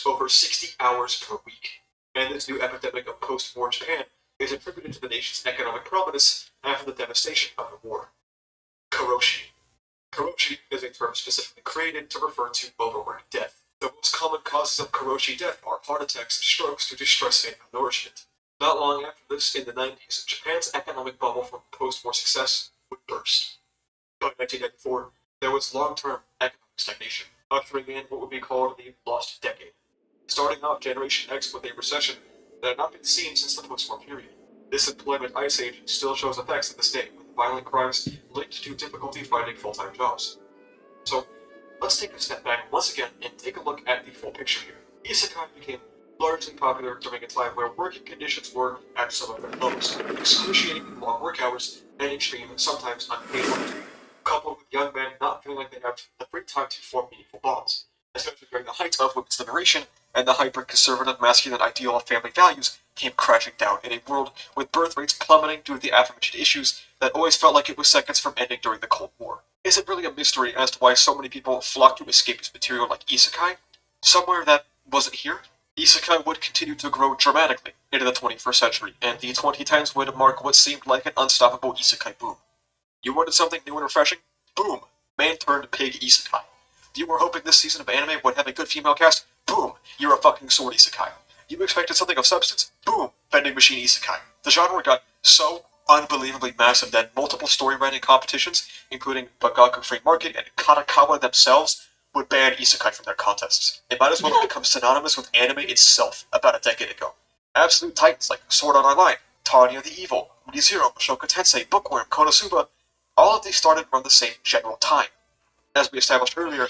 over 60 hours per week. And this new epidemic of post-war Japan is attributed to the nation's economic prominence after the devastation of the war. Karoshi. Karoshi is a term specifically created to refer to overwork death. The most common causes of Karoshi death are heart attacks and strokes due to stress and malnourishment. Not long after this, in the 90s, Japan's economic bubble from post-war success would burst. By 1994, there was long-term economic stagnation, ushering in what would be called the lost decade. Starting off Generation X with a recession that had not been seen since the post-war period. This employment ice age still shows effects to this day, with violent crimes linked to difficulty finding full-time jobs. So, let's take a step back once again and take a look at the full picture here. Isekai became largely popular during a time where working conditions were at some of their lowest, excruciatingly long work hours and extreme, sometimes unpaid work, coupled with young men not feeling like they have the free time to form meaningful bonds, especially during the height of women's liberation and the hyper-conservative masculine ideal of family values came crashing down in a world with birth rates plummeting due to the aforementioned issues that always felt like it was seconds from ending during the Cold War. Is it really a mystery as to why so many people flock to escapist material like isekai? Somewhere that wasn't here? Isekai would continue to grow dramatically into the 21st century, and the 2010s would mark what seemed like an unstoppable isekai boom. You wanted something new and refreshing? Boom! Man-turned-pig isekai. You were hoping this season of anime would have a good female cast? Boom! You're a fucking sword isekai. You expected something of substance? Boom! Vending machine isekai. The genre got so unbelievably massive that multiple story writing competitions, including Bagaku Free Market and Katakawa themselves, would ban isekai from their contests. It might as well have become synonymous with anime itself about a decade ago. Absolute titans like Sword Art Online, Tanya the Evil, ReZero, Mushoku Tensei, Bookworm, Konosuba, all of these started around the same general time. As we established earlier,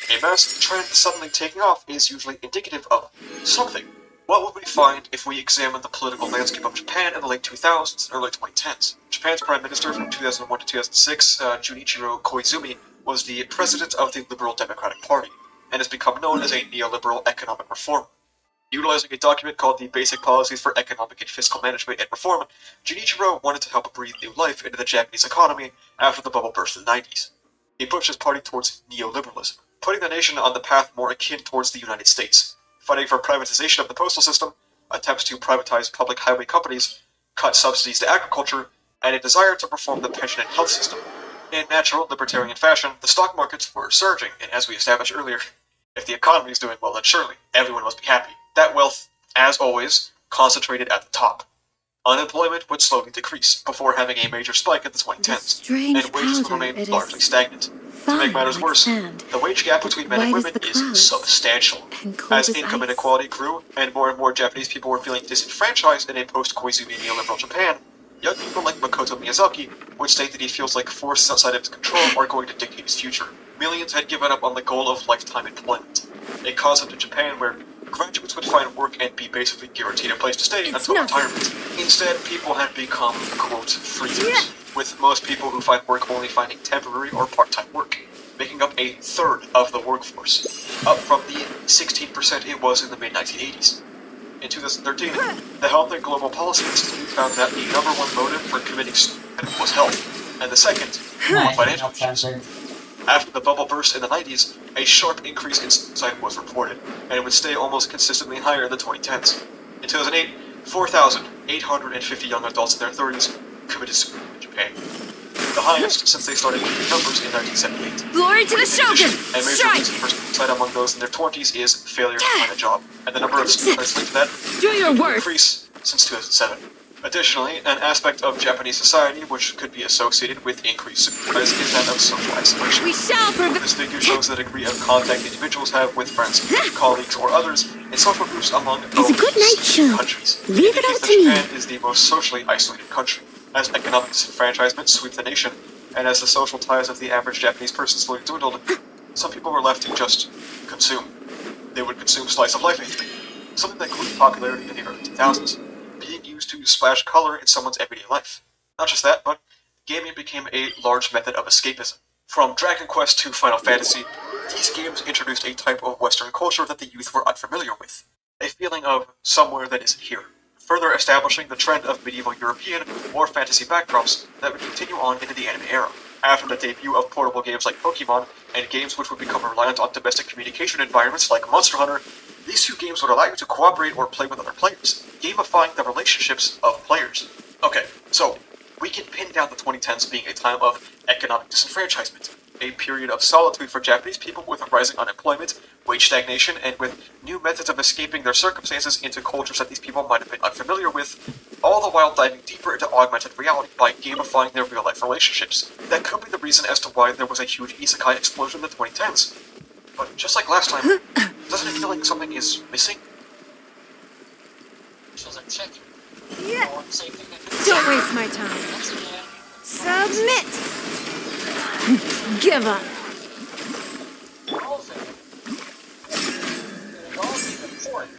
a mass trend suddenly taking off is usually indicative of something. What would we find if we examined the political landscape of Japan in the late 2000s and early 2010s? Japan's Prime Minister from 2001 to 2006, Junichiro Koizumi, was the president of the Liberal Democratic Party, and has become known as a neoliberal economic reformer. Utilizing a document called the Basic Policies for Economic and Fiscal Management and Reform, Junichiro wanted to help breathe new life into the Japanese economy after the bubble burst in the 90s. He pushed his party towards neoliberalism, putting the nation on the path more akin towards the United States, fighting for privatization of the postal system, attempts to privatize public highway companies, cut subsidies to agriculture, and a desire to reform the pension and health system. In natural libertarian fashion, the stock markets were surging, and as we established earlier, if the economy is doing well, then surely everyone must be happy. That wealth, as always, concentrated at the top. Unemployment would slowly decrease, before having a major spike in the 2010s, and wages would remain largely stagnant. To make matters worse, the wage gap between men and women is substantial. As income inequality grew, and more Japanese people were feeling disenfranchised in a post-Koizumi neoliberal Japan, young people like Makoto Miyazaki would state that he feels like forces outside of his control are going to dictate his future. Millions had given up on the goal of lifetime employment, a concept in Japan where graduates would find work and be basically guaranteed a place to stay until retirement. Instead, people had become, quote, freezers, with most people who find work only finding temporary or part-time work, making up a third of the workforce, up from the 16% it was in the mid-1980s. In 2013, the Health and Global Policy Institute found that the number one motive for committing suicide was health, and the second, financial issues. After the bubble burst in the 90s, a sharp increase in suicide was reported, and it would stay almost consistently higher in the 2010s. In 2008, 4,850 young adults in their 30s committed suicide in Japan, the highest since they started keeping numbers in 1978. Glory to the Shogun! A major reason for suicide among those in their 20s is failure to find a job, and the number of suicides linked to that Do your worst! increase since 2007. Additionally, an aspect of Japanese society which could be associated with increased suicide is that of social isolation. We shall prevent. This figure shows the degree of contact individuals have with friends, colleagues, or others in social groups among It's a good night show. countries. Leave it up to me. Japan is the most socially isolated country, as economic disenfranchisement swept the nation, and as the social ties of the average Japanese person slowly dwindled, some people were left to just consume. They would consume slice of life anime, something that grew in popularity in the early 2000s, being used to splash color in someone's everyday life. Not just that, but gaming became a large method of escapism. From Dragon Quest to Final Fantasy, these games introduced a type of Western culture that the youth were unfamiliar with, a feeling of somewhere that isn't here, further establishing the trend of medieval European or fantasy backdrops that would continue on into the anime era. After the debut of portable games like Pokemon, and games which would become reliant on domestic communication environments like Monster Hunter, these These two games would allow you to cooperate or play with other players, gamifying the relationships of players. Okay, so we can pin down the 2010s being a time of economic disenfranchisement, a period of solitude for Japanese people with rising unemployment, wage stagnation, and with new methods of escaping their circumstances into cultures that these people might have been unfamiliar with, all the while diving deeper into augmented reality by gamifying their real-life relationships. That could be the reason as to why there was a huge isekai explosion in the 2010s. But just like last time, doesn't it feel like something is missing? Yeah. Don't waste my time. Submit. Give up.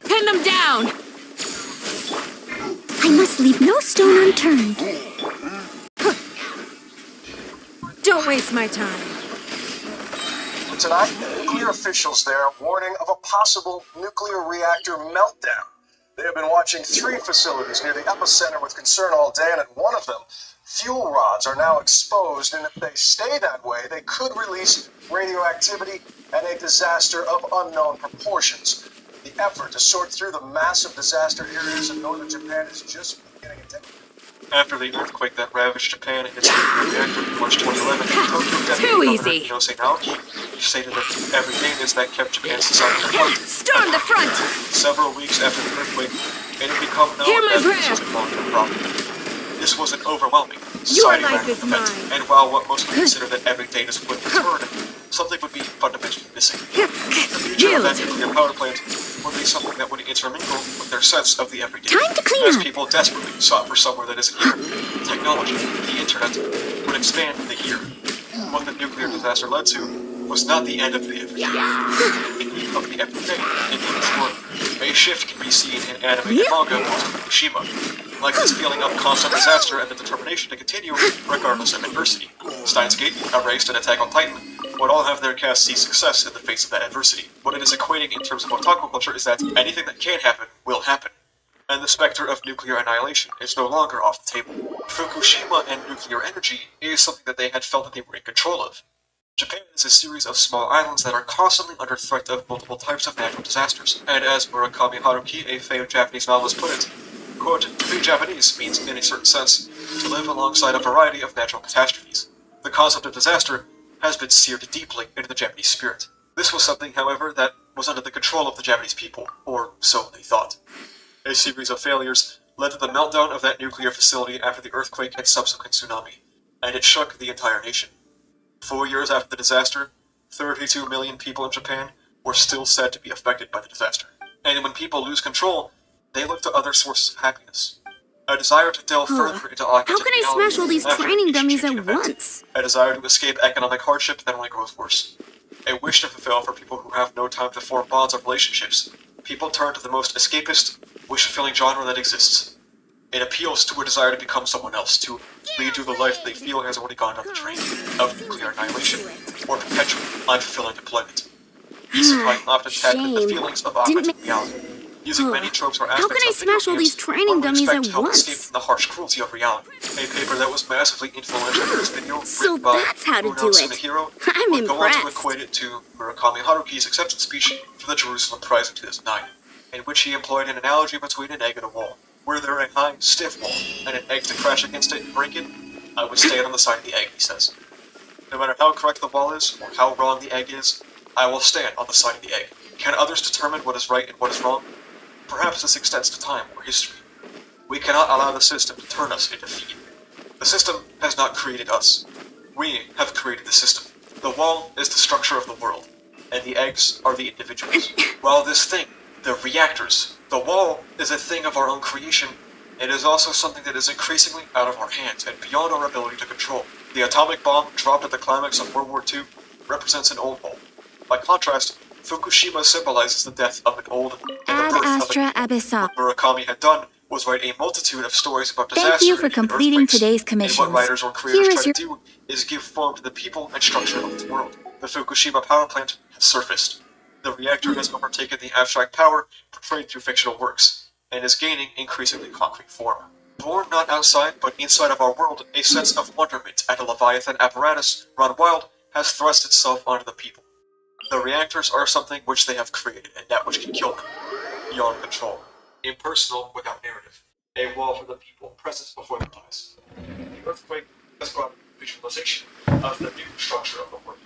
Pin them down. I must leave no stone unturned. Don't waste my time. Tonight, nuclear officials there warning of a possible nuclear reactor meltdown. They have been watching 3 facilities near the epicenter with concern all day, and at one of them, fuel rods are now exposed, and if they stay that way, they could release radioactivity and a disaster of unknown proportions. The effort to sort through the massive disaster areas in northern Japan is just beginning to take. After the earthquake that ravaged Japan and its nuclear reactor in March 2011, Tokyo Deputy Too Governor easy. Yosei Naoki stated that everydayness that kept Japan's society afloat. Storm the front. Several weeks after the earthquake, it had become known Hear my that this prayer. was a long-term problem. This was an overwhelming, Your society life is event, mine. and while what most would consider that everydayness would return, something would be fundamentally missing. The future of that nuclear power plant would be something that would intermingle with their sense of the everyday. Time to clean As up. people desperately sought for somewhere that isn't here, technology, the internet, would expand the here. What the nuclear disaster led to was not the end of the everyday, of the everyday in the form. A shift can be seen in anime and manga post Fukushima, like this feeling of constant disaster and the determination to continue regardless of adversity. Steins Gate, Erased, and Attack on Titan would all have their cast see success in the face of that adversity. What it is equating in terms of otaku culture is that anything that can happen will happen, and the specter of nuclear annihilation is no longer off the table. Fukushima and nuclear energy is something that they had felt that they were in control of. Japan is a series of small islands that are constantly under threat of multiple types of natural disasters, and as Murakami Haruki, a famed Japanese novelist, put it, quote, to be Japanese means, in a certain sense, to live alongside a variety of natural catastrophes. The concept of disaster has been seared deeply into the Japanese spirit. This was something, however, that was under the control of the Japanese people, or so they thought. A series of failures led to the meltdown of that nuclear facility after the earthquake and subsequent tsunami, and it shook the entire nation. 4 years after the disaster, 32 million people in Japan were still said to be affected by the disaster. And when people lose control, they look to other sources of happiness. A desire to delve further into How can I smash all these training dummies at event. once? A desire to escape economic hardship that only grows worse. A wish to fulfill for people who have no time to form bonds or relationships. People turn to the most escapist, wish-fulfilling genre that exists. It appeals to a desire to become someone else, to lead to the life they feel has already gone down the drain, of nuclear annihilation, or perpetual, unfulfilling employment. Isekai often tackling the Shame. feelings of Didn't augmented reality, using many tropes or How aspects can I of video smash all games these training one would dummies expect at to help escape once? from the harsh cruelty of reality. A paper that was massively influential in this video, So written by that's how to Uno do it. Tsunehiro, I'm would go on to impressed. equate it to Murakami Haruki's acceptance speech for the Jerusalem Prize in 2009, in which he employed an analogy between an egg and a wall. Were there a high, stiff wall, and an egg to crash against it and break it, I would stand on the side of the egg, he says. No matter how correct the wall is, or how wrong the egg is, I will stand on the side of the egg. Can others determine what is right and what is wrong? Perhaps this extends to time or history. We cannot allow the system to turn us into feed. The system has not created us. We have created the system. The wall is the structure of the world, and the eggs are the individuals. While this thing, the reactors, the wall, is a thing of our own creation, it is also something that is increasingly out of our hands and beyond our ability to control. The atomic bomb dropped at the climax of World War II represents an old wall. By contrast, Fukushima symbolizes the death of an old and Ad the birth Astra of a Abyssal. What Murakami had done was write a multitude of stories about disaster Thank you for and even completing earthquakes. today's And commissions. what writers or Here creators is try to do is give form to the people and structure of the world. The Fukushima power plant has surfaced. The reactor has overtaken the abstract power portrayed through fictional works, and is gaining increasingly concrete form. Born not outside but inside of our world, a sense of wonderment at a Leviathan apparatus run wild has thrust itself onto the people. The reactors are something which they have created, and that which can kill them. beyond control. Impersonal without narrative. A wall for the people, presence before their eyes. The earthquake has brought visualization of the new structure of the world.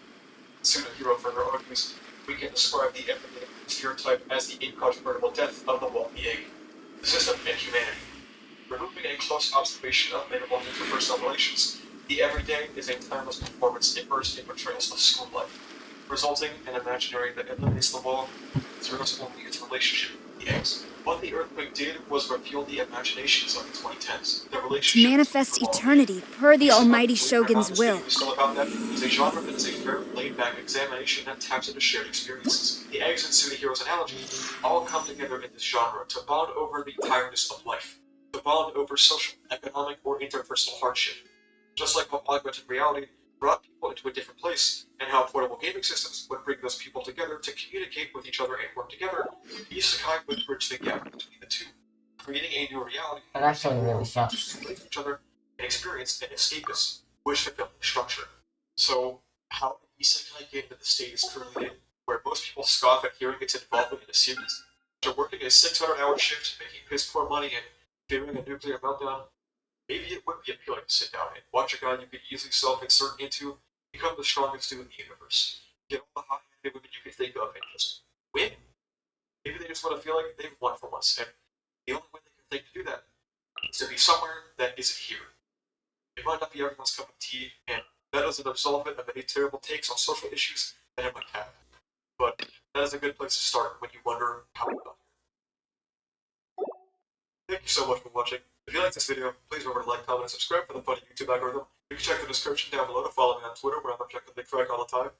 Pseudo-hero further argues, we can describe the everyday stereotype as the incontrovertible death of the wonky egg, the system and humanity. Removing a close observation of minimal interpersonal relations, the everyday is a timeless performance immersed in portrayals of school life, resulting in an imaginary that eliminates the wall, zeroes only its relationship with the eggs. What the earthquake did was refuel the imaginations of the 2010s. The To relationship manifest with the eternity per the almighty Believe it or not, Shogun's this will. video is still about that. It's a genre that is a very laid-back examination that taps into shared experiences. The eggs and pseudo-heroes analogy all come together in this genre to bond over the tiredness of life, to bond over social, economic, or interpersonal hardship. Just like how augmented reality brought people into a different place, and how portable gaming systems would bring those people together to communicate with each other and work together, Isekai would bridge the gap between the two, creating a new reality That actually really to sucks. relate to each other and experience an escapist, wish-fulfilling structure. So, how did Isekai get into the state it's currently in, where most people scoff at hearing its involvement in a series? After working a 600-hour shift, making piss-poor money, and fearing a nuclear meltdown, maybe it would be appealing to sit down and watch a guy you could easily self-insert into become the strongest dude in the universe. Get all the hot-headed women you can think of and just win. Maybe they just want to feel like they've won for once, and the only way they can think to do that is to be somewhere that isn't here. It might not be everyone's cup of tea, and that is an absolvent of any terrible takes on social issues that it might have. But that is a good place to start when you wonder how we got here. Thank you so much for watching. If you like this video, please remember to like, comment, and subscribe for the funny YouTube algorithm. You can check the description down below to follow me on Twitter, where I'm objectively correct all the time.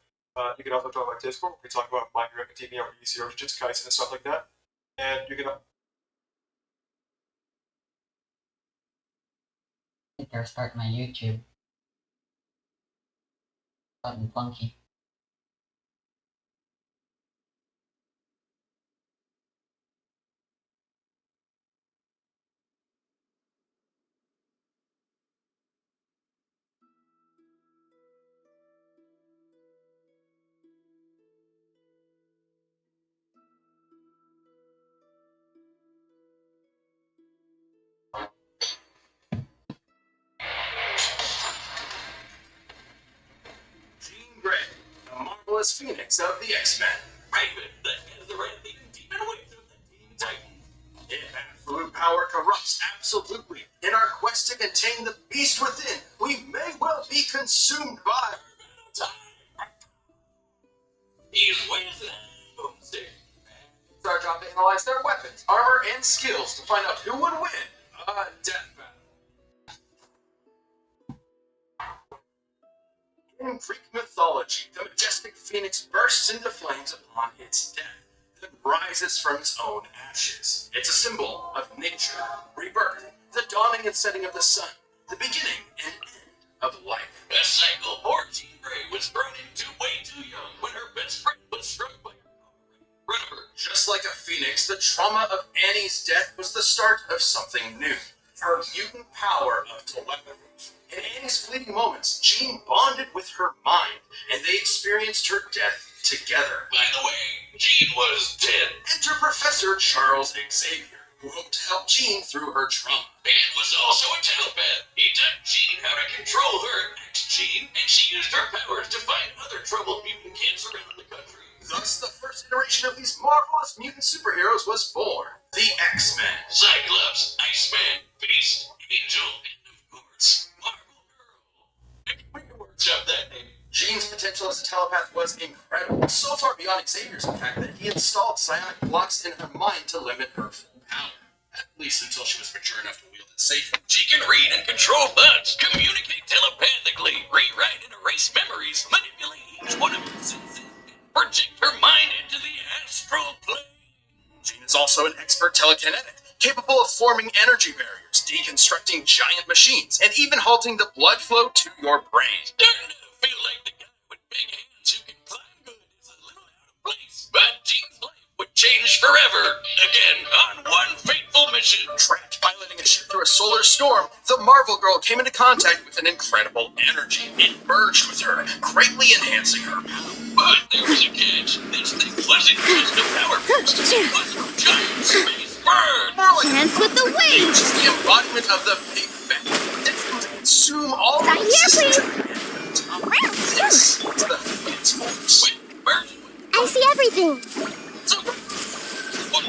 You can also join my Discord, where we talk about My Hero Academia, or EC, or Jujutsu Kaisen, and stuff like that. And you can I think they're starting my YouTube. Something funky. Jean Grey, the marvelous phoenix of the X-Men. Raven, the head of the Red Legion Demon Wings of the Teen Titans. If absolute power corrupts absolutely, in our quest to contain the beast within, we may well be consumed by... He's with Boomstick. It's our job to analyze their weapons, armor, and skills to find out who would win a death battle. In Greek mythology, the majestic phoenix bursts into flames upon its death, then rises from its own ashes. It's a symbol of nature, rebirth, the dawning and setting of the sun, the beginning and end of life. A cycle poor Jean Grey was thrown into way too young when her best friend was struck by a predator. Just like a phoenix, the trauma of Annie's death was the start of something new. Her mutant power of telepathy. In Annie's fleeting moments, Jean bonded with her mind, and they experienced her death together. By the way, Jean was dead. Enter Professor Charles Xavier, who hoped to help Jean through her trauma. And was also a telepath. He taught Jean how to control her ex-Jean, and she used her powers to find other troubled mutant kids around the country. Thus, the first iteration of these marvelous mutant superheroes was born, the X-Men. Cyclops, Iceman, Beast, Angel, and of course, Marvel Girl. We can workshop that name. Jean's potential as a telepath was incredible, so far beyond Xavier's, in fact, that he installed psionic blocks in her mind to limit her full power. At least until she was mature enough to wield it safely. She can read and control thoughts, communicate telepathically, rewrite and erase memories, manipulate each one of her senses, and project her mind into the astral plane. Jean is also an expert telekinetic, capable of forming energy barriers, deconstructing giant machines, and even halting the blood flow to your brain. Starting to feel like the guy with big hands who can climb good is a little out of place, but Jean's life would change forever, again, on one fateful mission. Trapped piloting a ship through a solar storm, the Marvel Girl came into contact with an incredible energy. It merged with her, greatly enhancing her power. But there was a catch. This thing wasn't just a power boost. It was a giant Dance with the waves! It's the embodiment of the Big Bang. Destined to consume all Sign here, please! This is the Phoenix Force. Wait, where's I see everything! Super? What?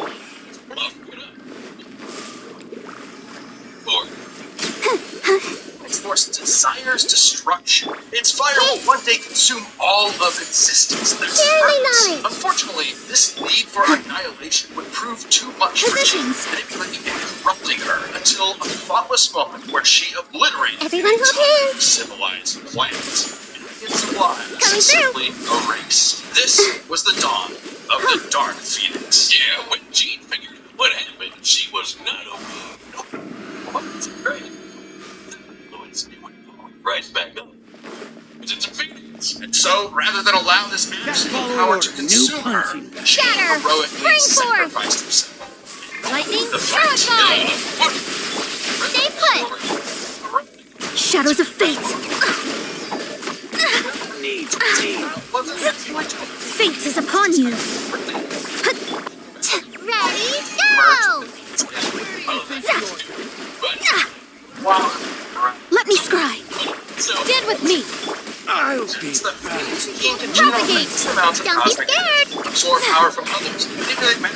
Four. Phoenix Force desires destruction. Its fire will one day consume all of existence. There's Clearly purpose. knowledge. Unfortunately, this need for annihilation would prove too much for she, Positions. manipulating and corrupting her until a thoughtless moment where she obliterated Everyone hold entire hands. civilized planet. Millions of lives Coming through. simply erased. This was the dawn of the Dark Phoenix. Yeah, when Jean figured out what happened, she was not okay. Nope. What's great? Influence right back up. It's a Phoenix. And so, rather than allow this absolute power to consume her, she Shatter. heroically Spring forth. sacrificed herself. Lightning, The purify! What? Stay put! Shadows of fate! Fate is upon you! Ready, go! Let me scry! Stand with me! It's the Phoenix King can Propagate. generate amounts of Don't be cosmic scared. energy, absorb power from others, manipulate matter,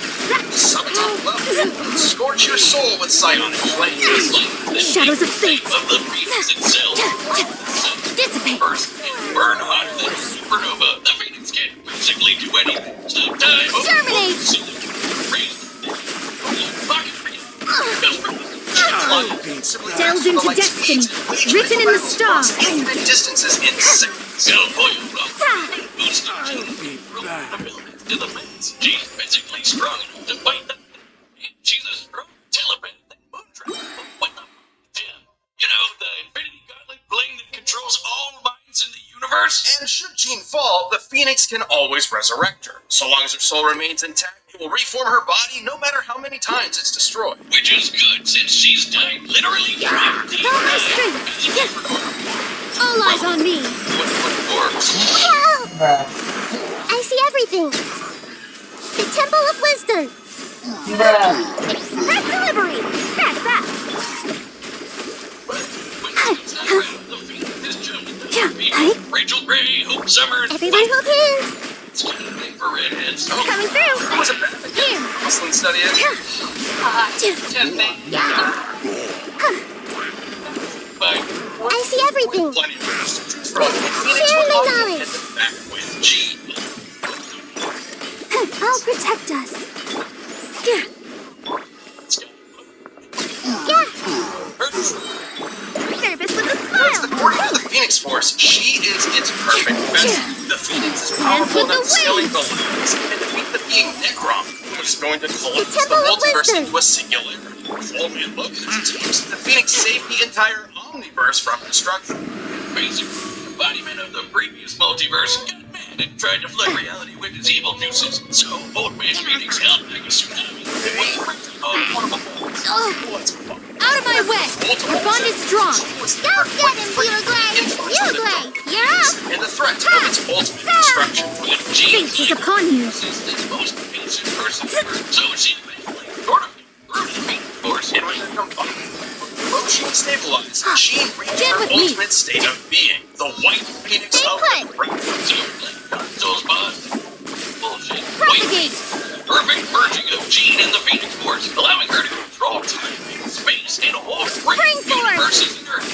subatomic level, scorch your soul with psionic flames. Shadows of fate! Of the Phoenix itself. Dissipate! Burst and burn hotter than a supernova. The Phoenix can basically do anything. Sometimes. Germinate. Delved into destiny, written in the stars. Infinite distances in seconds. Boost abilities to the max. She's physically strong enough to fight them. She's a strong telepathic moondragon. What the? Damn. You know, the Infinity Gauntlet blade that controls all minds in the universe? And should Jean fall, the Phoenix can always resurrect her. So long as her soul remains intact, it will reform her body no matter how many times it's destroyed. Which is good, since she's died literally 15 All my strength! All eyes on me! Bruh. I see everything! The Temple of Wisdom! Bruh. Express delivery! Scratch that! Rachel Gray, Hope Summers, Everyone hold hands! it's gonna be for redheads. Coming through! Who was it back? Here! Muslim study it? Bye. I see everything! Plenty of ways to choose from. Phoenix Share will my often knowledge. head back with Jean. I'll protect us! Yeah! Service with a smile! According to the Phoenix Force, she is its perfect vessel. The Phoenix is powerful with the enough to scaling the waves. limits and defeat the being Necrom, who is going to collapse the Temple of multiverse Wisdom. into a singularity. Oh man, look, it seems the Phoenix saved the entire omniverse from destruction. Basic embodiment of the previous multiverse got mad and tried to flood reality with his evil juices. So Old Man Phoenix helped like a tsunami. Out of my way! Our bond is strong! Don't get him, Bugler! Bugler, you're up! And the threat of its ultimate destruction. When Jean Fate is upon you! is the most innocent person ever, so she eventually sort of through the Phoenix Force And when they're combined, emotionally stabilized, Jean reaches Get her with me. ultimate state of being, the White Phoenix Stay of put. the Realm. So, like, those bonds. Bullshit. Propagate! Perfect merging of Jean and the Phoenix Force, allowing her to control time and space in all three Spring forward. universes in Earth.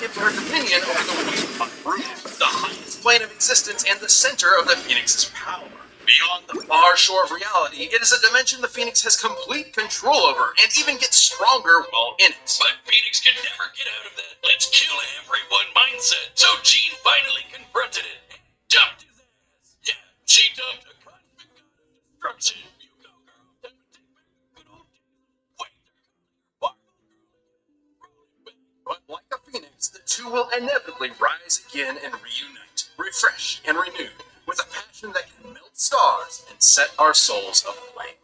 Give her dominion over the White Roof, the highest plane of existence and the center of the Phoenix's power. Beyond the far shore of reality, it is a dimension the Phoenix has complete control over, and even gets stronger while in it. But Phoenix could never get out of that let's kill everyone mindset, so Jean finally confronted it and dumped his ass. Yeah, she dumped a cosmic god of destruction. You go, girl. Time to take back good old days. Wait, But like a phoenix, the two will inevitably rise again and reunite, refresh and renewed, with a passion that can melt stars and set our souls aflame.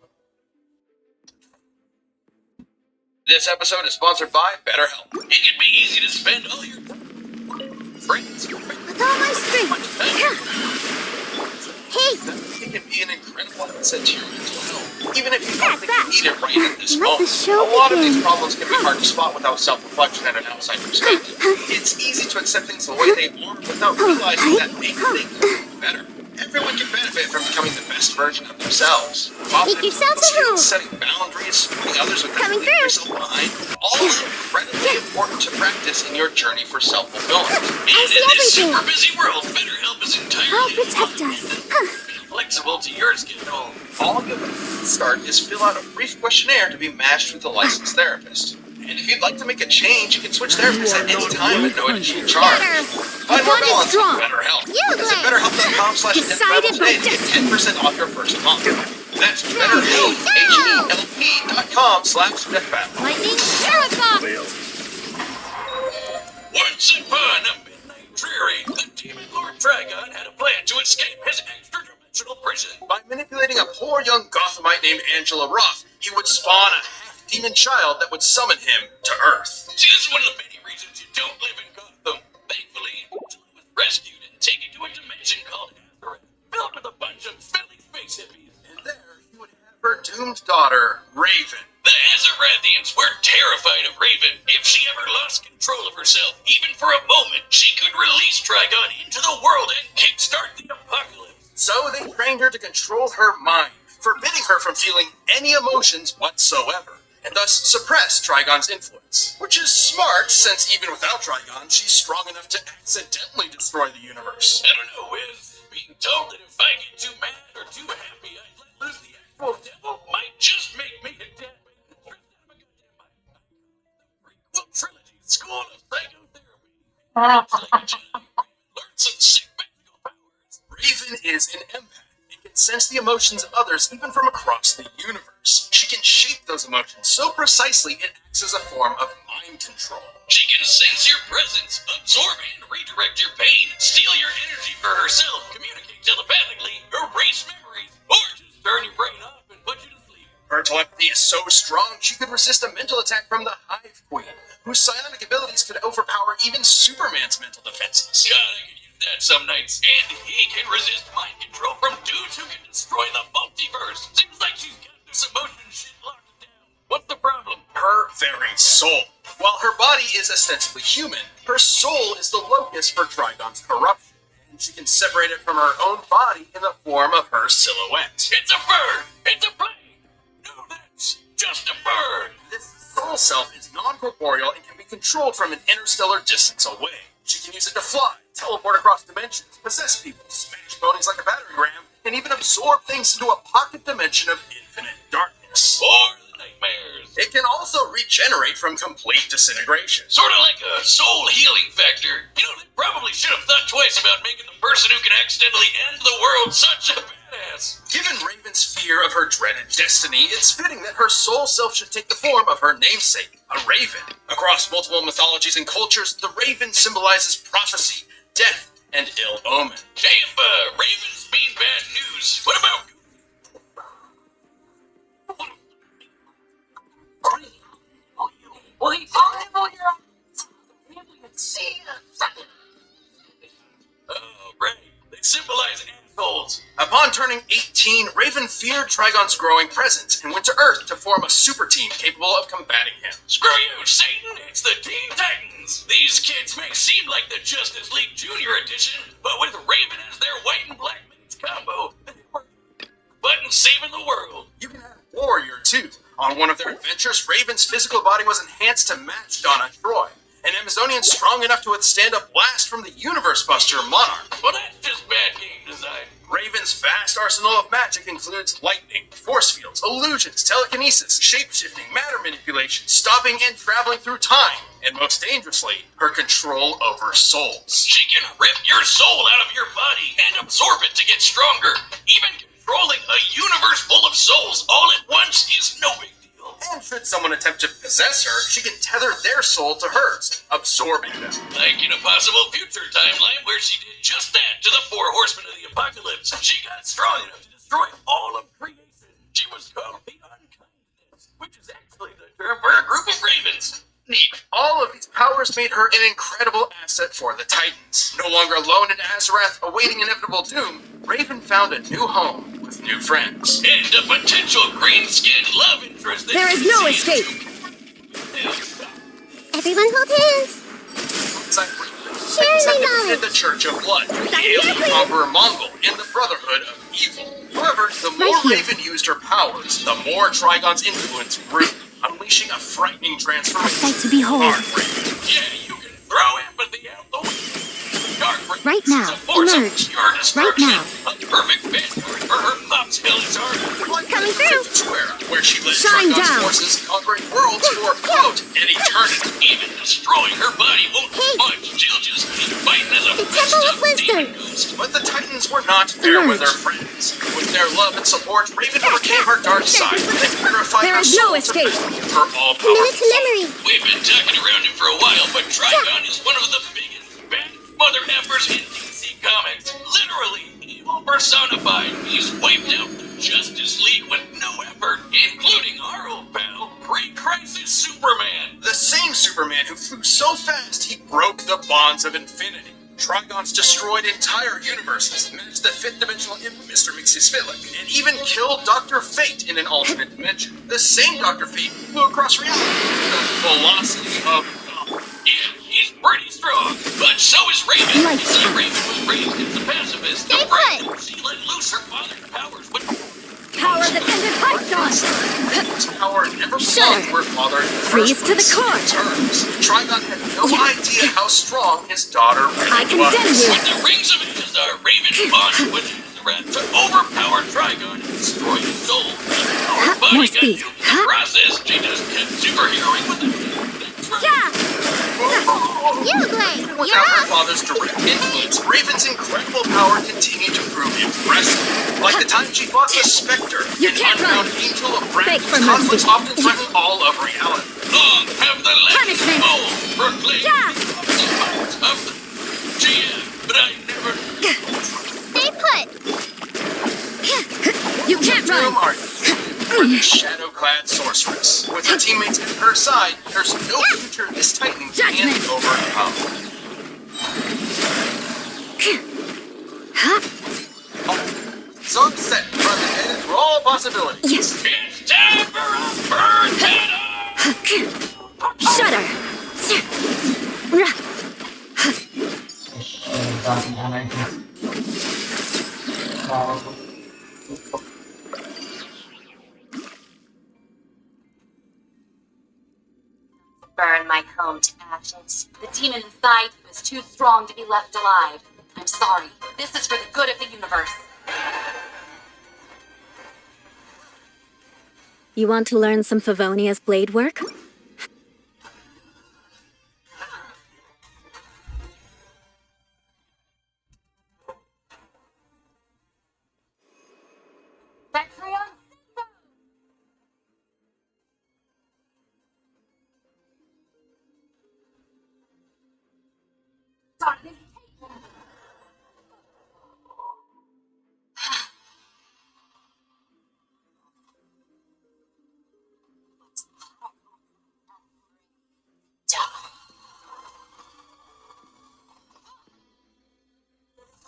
This episode is sponsored by BetterHelp. it can be easy to spend all your friends. With all my strength! Hey, It can be an incredible asset to your mental health, even if you don't think that. you need it right at this Let the moment. show A lot of these begin. problems can be hard to spot without self-reflection and an outside perspective. It's easy to accept things the way they are without realizing that maybe they could be better. Everyone can benefit from becoming the best version of themselves. Make yourselves at home. Setting boundaries, supporting others without Coming leaving through. yourself behind, all incredibly important to practice in your journey for self-fulfillment. I And see in this everything. super busy world, BetterHelp is I'll entirely protect us. Huh. flexible to your schedule. All you have to start is fill out a brief questionnaire to be matched with a licensed therapist. And if you'd like to make a change, you can switch therapists at any time at no additional charge. Better. Find more Bond is balance strong. with BetterHelp. You Visit Glenn. BetterHelp.com/DeathRattles Decided by today to get destiny. 10% off your first month. That's BetterHelp, HELP.com/DeathRattles. Lightning Sheriff! Once upon a midnight dreary, the demon Lord Trigon had a plan to escape his extra-dimensional prison. By manipulating a poor young Gothamite named Angela Roth, he would spawn a half-demon child that would summon him to Earth. See, this is one of the many reasons you don't live in Gotham. Thankfully, Angela was rescued and taken to a dimension called Azarath, filled with a bunch of filthy space hippies. And there, he would have her doomed daughter, Raven. The Azarathians were terrified of Raven. If she ever lost control of herself, even for a moment, she could release Trigon into the world and kickstart the apocalypse. So they trained her to control her mind, forbidding her from feeling any emotions whatsoever, and thus suppress Trigon's influence. Which is smart, since even without Trigon, she's strong enough to accidentally destroy the universe. I don't know, Wiz. Being told that if I get too mad or too happy, I'd let loose the actual devil might just make me a dead man. Prequel trilogy, School of Psychotherapy. Learn some sick magical powers. Raven is an empath and can sense the emotions of others even from across the universe. She can shape those emotions so precisely it acts as a form of mind control. She can sense your presence, absorb and redirect your pain, steal your energy for herself, communicate telepathically, erase memories, or just turn your brain off and put you to sleep. Her telepathy is so strong she could resist a mental attack from the Hive Queen, whose psionic abilities could overpower even Superman's mental defenses. God, I could use that some nights. And he can resist mind control from dudes who can destroy the multiverse. Seems like she's got this emotion shit locked down. What's the problem? Her very soul. While her body is ostensibly human, her soul is the locus for Trigon's corruption. And she can separate it from her own body in the form of her silhouette. It's a bird! It's a plane! No, that's just a bird! This soul self is non-corporeal and can be controlled from an interstellar distance away. She can use it to fly, teleport across dimensions, possess people, smash ponies like a battering ram, and even absorb things into a pocket dimension of infinite darkness. Or the nightmares. It can also regenerate from complete disintegration. Sort of like a soul healing factor. You know, they probably should have thought twice about making the person who can accidentally end the world such a badass. Given Raven's fear of her dreaded destiny, it's fitting that her soul self should take the form of her namesake, a raven. Across multiple mythologies and cultures, the raven symbolizes prophecy, death, and ill omen. Hey, if ravens mean bad news, what about... Oh, right. They symbolize assholes. Upon turning 18, Raven feared Trigon's growing presence and went to Earth to form a super team capable of combating him. Screw you, Satan! It's the Teen Titans! These kids may seem like the Justice League Junior Edition, but with Raven as their white and black mates combo, they were button saving the world. You can have Warrior, too. On one of their adventures, Raven's physical body was enhanced to match Donna Troy, an Amazonian strong enough to withstand a blast from the Universe Buster Monarch. Well, that's just bad game design. Raven's vast arsenal of magic includes lightning, force fields, illusions, telekinesis, shape-shifting, matter manipulation, stopping and traveling through time, and most dangerously, her control over souls. She can rip your soul out of your body and absorb it to get stronger. Even controlling a universe full of souls all at once is no big deal. And should someone attempt to possess her, she can tether their soul to hers, absorbing them. Like in a possible future timeline where she did just that to the four horsemen of the apocalypse. She got strong enough to destroy all of creation. She was called the Unkindness, which is actually the term for a group of ravens. Neat. All of these powers made her an incredible asset for the Titans. No longer alone in Azarath, awaiting inevitable doom, Raven found a new home with new friends. And a potential green-skinned love interest that There is no escape. Everyone hold hands. Share my knowledge. The Church of Blood, the Back here, alien please. conqueror Mongol, and the Brotherhood of Evil. However, the more Right here. Raven used her powers, the more Trigon's influence grew, unleashing a frightening A transformation. sight to behold. Dark Raven. Yeah, you can throw empathy out the window. Dark Raven Right now. is a force of Emerge. pure destruction. Right A perfect vanguard for her Pop's Hills army. Like Coming the through. Fifth Era, where she led Shine Trigon's down. forces conquering worlds for, quote, An eternity. Even destroying her body won't Hey. much. She'll just keep fighting as a The Temple of fist Wisdom. demon ghost. But the Titans were not there with Emerge. their friends. With their love and support, Raven overcame her dark side and purified There her is no soul escape. to become her all Minute powerful. to memory. We've been talking around him for a while, but Trigon is one of the biggest bad mother effers in DC Comics. Literally, evil personified. He's wiped out the Justice League with no effort, including our old pal, pre-crisis Superman. The same Superman who flew so fast he broke the bonds of infinity. Trigon's destroyed entire universes, matched the fifth dimensional imp Mr. Mxyzptlk, and even killed Dr. Fate in an alternate dimension. The same Dr. Fate flew across reality with the velocity of thought. Yeah, he's pretty strong, but so is Raven. Lights See, out. Raven was raised as a pacifist. Stay The put. right, she let loose her father's powers when Power of the Ended Python. His power never Shudder. belonged to her father in the Freeze first to the place. core. In terms, Trigon had no idea how strong his daughter really I condemn was. you. When the Rings of Azar, Raven bonded with Azeroth to overpower Trigon and destroy his soul. Our body more got speed. nuked in the process. She just kept superheroing with it. That's right. Yeah. You, Blade. You're Without her up. father's direct influence, Raven's incredible power continued to prove impressive. Like the time she fought the Spectre, You an can't unknown run. angel of wrath Beg for whose conflicts mercy. often threaten all of reality. Long have the legends Punishment. old proclaimed Yeah. the powers of the GM, but I never Stay put. You can't Doom run. are the shadow-clad sorceress. With her teammates at her side, there's no future this Titan can't Judgment. overcome. Huh? Sunset from the head for all possibilities. Yes. It's time for a burn Shudder. Burn my home to ashes. The demon inside you is too strong to be left alive. I'm sorry. This is for the good of the universe. You want to learn some Favonia's blade work? Bactrian?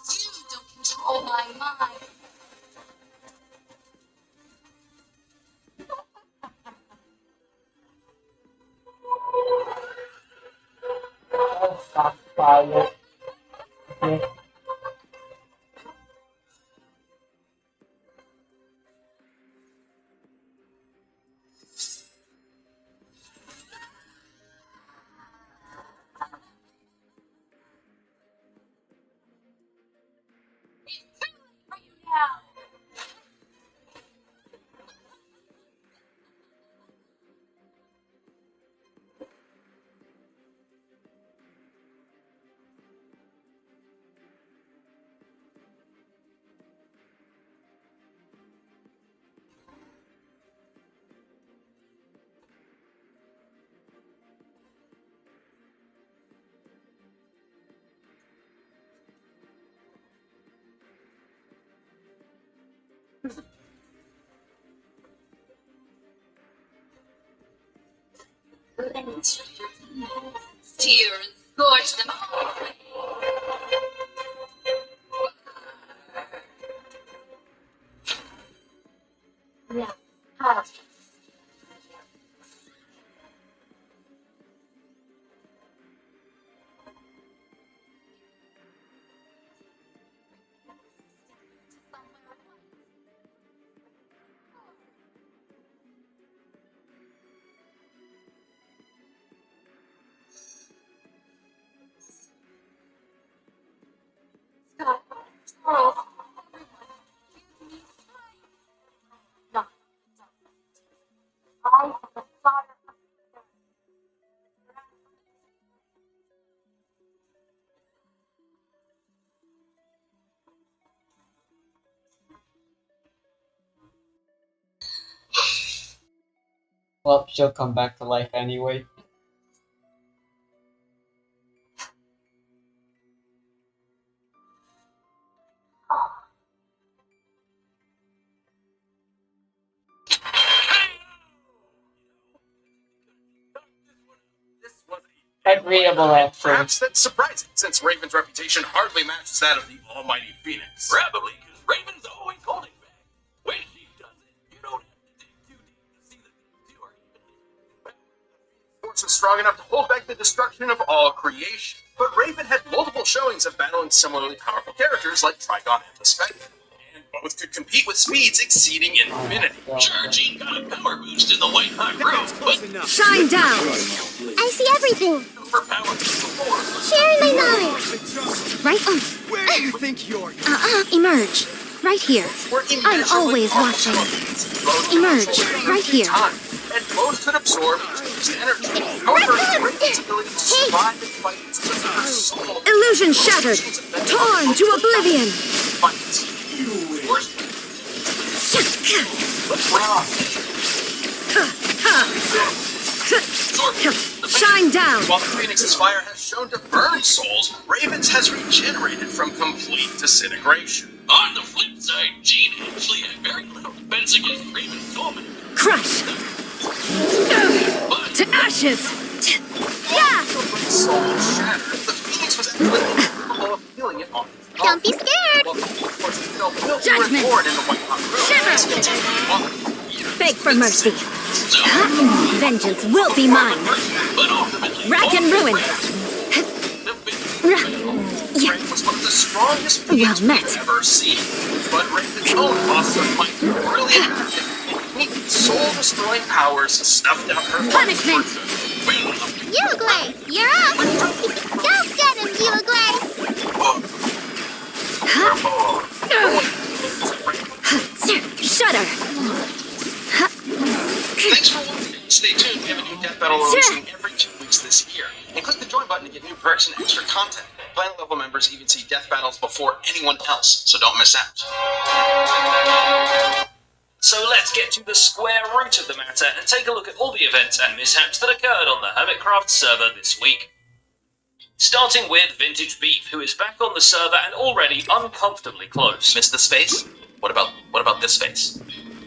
You don't control my mind. It's too late for you now. Cleanse your demons, steer and scorch them all. I am the father of Well, she'll come back to life anyway. Agreeable, actually. Perhaps that's surprising, since Raven's reputation hardly matches that of the almighty Phoenix. Probably, because Raven's always holding back. When she does it, you don't have to dig too deep to see that the two are evenly. Force was strong enough to hold back the destruction of all creation. But Raven had multiple showings of battling similarly powerful characters like Trigon and the Spectre. And both could compete with speeds exceeding infinity. Sure, Jean got a power boost in the White Hot Room, but Shine down! I see everything! overpowered before. Sharing my knowledge! Right on. Where do you think you're Emerge. Right here. Were I'm immeasurably always powerful watching. beings. Both could Emerge, control right here. time, and both could absorb each energy. However, Raven's ability to survive and fight is just her soul. Illusion shattered. Torn to oblivion. Fights. Worst Shine down. While the Phoenix's fire has shown to burn souls, Raven's has regenerated from complete disintegration. On the flip side, Jean actually had very little defense against Raven's soulmate. Crush. But To ashes. Yeah. Soul shattered, the Phoenix was actually capable of healing it on its own. Don't be scared. Well, of course, you know, Bill Judgment. reborn in the White Hot Room. Shiver. This continued on for years. Beg for mercy. so, Vengeance will be mine. but ultimately, Rack and ruin. the big Raven was one of the strongest Well beings met. we've ever seen. But Raven's own loss of might were really effective, and neat soul-destroying powers snuffed out her Punishment. well, Uruguay, you're up. Don't get him, Uruguay. Shudder. Thanks for watching. Stay tuned. We have a new death battle releasing every 2 weeks this year. And click the join button to get new perks and extra content. Planet level members even see death battles before anyone else, so don't miss out. So let's get to the square root of the matter and take a look at all the events and mishaps that occurred on the Hermitcraft server this week. Starting with Vintage Beef, who is back on the server and already uncomfortably close. Miss the space? What about this space?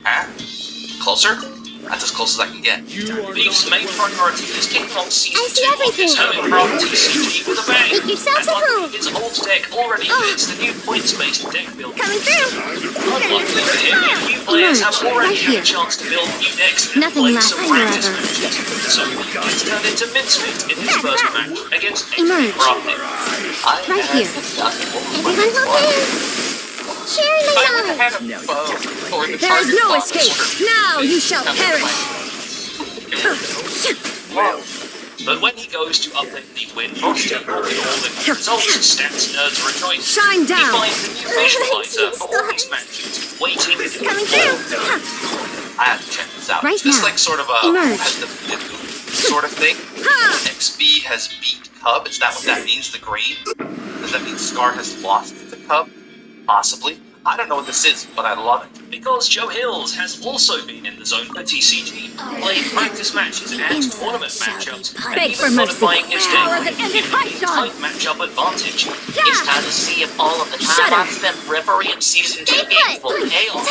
Huh? Closer? That's as close as I can get. Beef's main priority is kicking off Season I see 2 of everything. his Hermitcraft TCG with a bang. Make yourselves and at home. luckily his old deck already fits the new points-based deck build. Coming through. Unluckily for him, new players have Emerge, already right had here. a chance to build new decks and Nothing play lasts some practice forever. matches. So it's turned into mincemeat in his first match against Emerge. HP Crafting. Right here. Everyone hold hands. Sharing my knowledge. There is no escape. Now you shall perish. But when he goes to update the win roster or with all the new results, stats nerds rejoice. Shine He down. finds a new visualizer for all his matches, waiting in Coming the through. I have to check this out. Right Is this now. like sort of a Emerge. sort of thing? Ha! XB has beat Cub. Is that what that means? The green? Does that mean Scar has lost to Cub? Possibly. I don't know what this is, but I love it. Because Joe Hills has also been in the zone for TCG, played practice matches and tournament matchups, and Beg for even mercy. modifying his Power deck that ended with high a shot. tight matchup advantage. It's time to see if all of the time Shudder. I've spent refereeing Season 2 Stay games put. will pay off.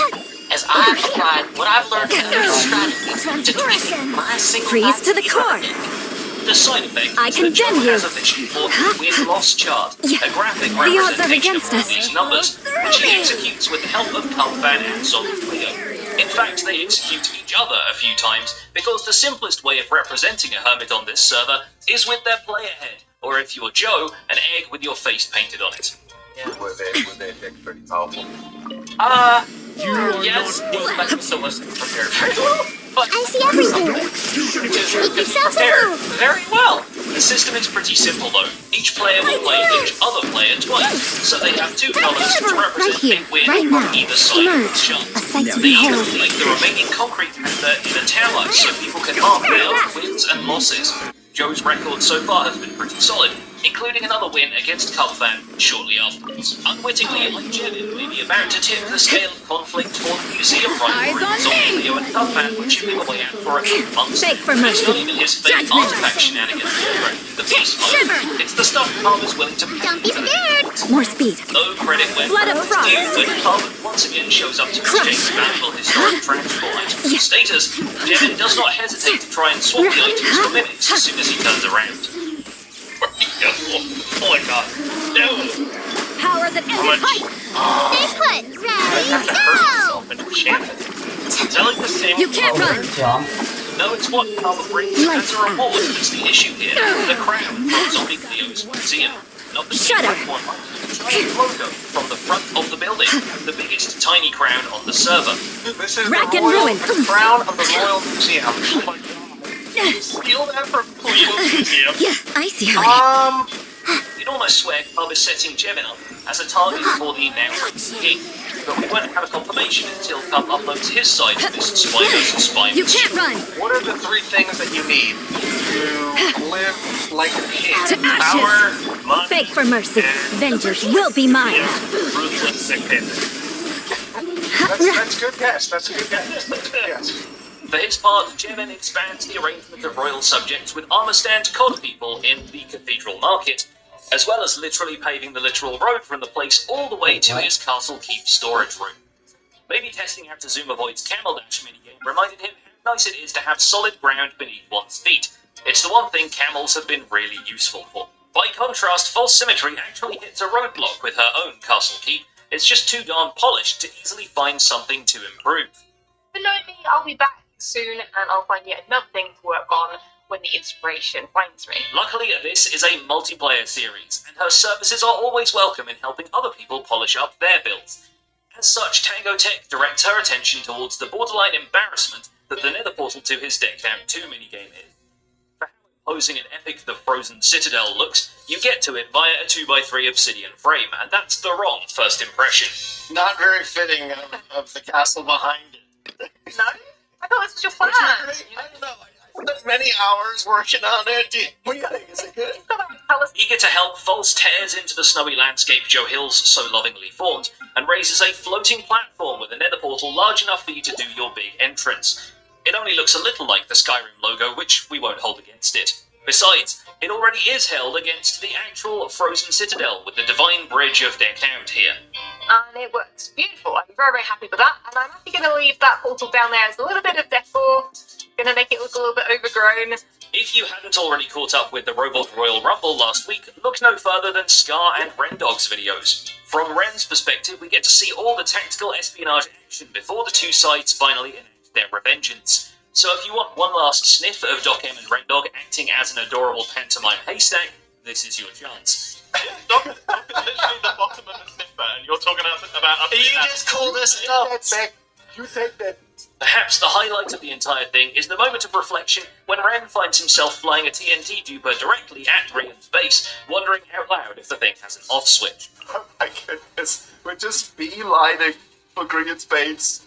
As I've applied what I've learned in this strategy to tweak my single Freeze to the core. The side effect I is that Joe condemn you. has a this important win-loss chart, Yeah. a graphic The odds are representation against of all us. these numbers, which he executes with the help of Cubfan and Solid Leo. In fact, they execute each other a few times, because the simplest way of representing a hermit on this server is with their player head, or if you're Joe, an egg with your face painted on it. Were they pretty powerful? Yes, but so wasn't prepared very well. But I see everything. just Make yourselves at prepared home. very well. The system is pretty simple though. Each player will play each other player twice, so they have two colours to represent here, a win right from now. either side of the Emerge. chart. A sight to They behold. complete the remaining concrete panther in a tower so people can mark their own wins and losses. Joe's record so far has been pretty solid, including another win against Cubfan shortly afterwards. Unwittingly, like Jevin may be about to tip the scale of conflict for the museum rivalry. Zombie Leo and Cubfan were chipping away at for a few months. Beg for It's mercy. not even his fake Judgment. artifact shenanigans the beast Shiver. mode. It's the stuff Carl is willing to pay. Don't be scared. More speed. No credit where Blood of frost. when Carl once again shows up to Crush. exchange valuable historic transport items. Yeah. Status, Jevin does not hesitate to try and swap the items for mimics as soon as he turns around. Oh my god. No! Power that ended height. Stay put. Ready, go. Telling the same You can't run. Jump. No, it's what Carl brings as a reward that's the issue here. The crown from Zombie Cleo's museum. Not the Shudder. one, the giant logo from the front of the building. The biggest tiny crown on the server. This is Rack the and royal ruin. crown of the Royal Museum. Oh my god. You steal that from Cleo's Museum? Yeah, I see how it is. You'd almost swear Club is setting Jevin up as a target for the now king. But we won't have a confirmation until Club uploads his side of this Spy vs. Spy. You can't run. What are the three things that you need to live like a king? To Power, ashes. money, Beg for mercy. Vengeance will be mine. ruthless independence. That's good guess. That's a good guess. That's a good guess. For his part, Jevin expands the arrangement of royal subjects with armor stand cod people in the Cathedral Market, as well as literally paving the literal road from the place all the way to his Castle Keep storage room. Maybe testing out Azuma Void's Camel Dash minigame reminded him how nice it is to have solid ground beneath one's feet. It's the one thing camels have been really useful for. By contrast, False Symmetry actually hits a roadblock with her own Castle Keep. It's just too darn polished to easily find something to improve. But knowing me, I'll be back soon and I'll find yet another thing to work on when the inspiration finds me. Luckily, this is a multiplayer series, and her services are always welcome in helping other people polish up their builds. As such, Tango Tech directs her attention towards the borderline embarrassment that the Nether Portal to his Decked Out 2 minigame is. For how imposing and epic the Frozen Citadel looks, you get to it via a 2x3 obsidian frame, and that's the wrong first impression. Not very fitting of the castle behind it. No? I thought this was your plan. I don't know. I spent many hours working on it. What do you think? Is it good? Eager to help, False tears into the snowy landscape Joe Hills so lovingly formed, and raises a floating platform with a nether portal large enough for you to do your big entrance. It only looks a little like the Skyrim logo, which we won't hold against it. Besides, it already is held against the actual Frozen Citadel, with the Divine Bridge of Decked Out here. And it works beautiful. I'm very, very happy with that. And I'm actually going to leave that portal down there as a little bit of decor. Going to make it look a little bit overgrown. If you hadn't already caught up with the Robot Royal Rumble last week, look no further than Scar and Rendog's videos. From Ren's perspective, we get to see all the tactical espionage action before the two sides finally enact their revengeance. So if you want one last sniff of Doc M and Rendog acting as an adorable pantomime haystack, this is your chance. Doc is literally the bottom of the sniffer, and you're talking about You just called us up. You take that. Perhaps the highlight of the entire thing is the moment of reflection when Ren finds himself flying a TNT duper directly at Rian's base, wondering out loud if the thing has an off switch. Oh my goodness. We're just beelining for Green Space.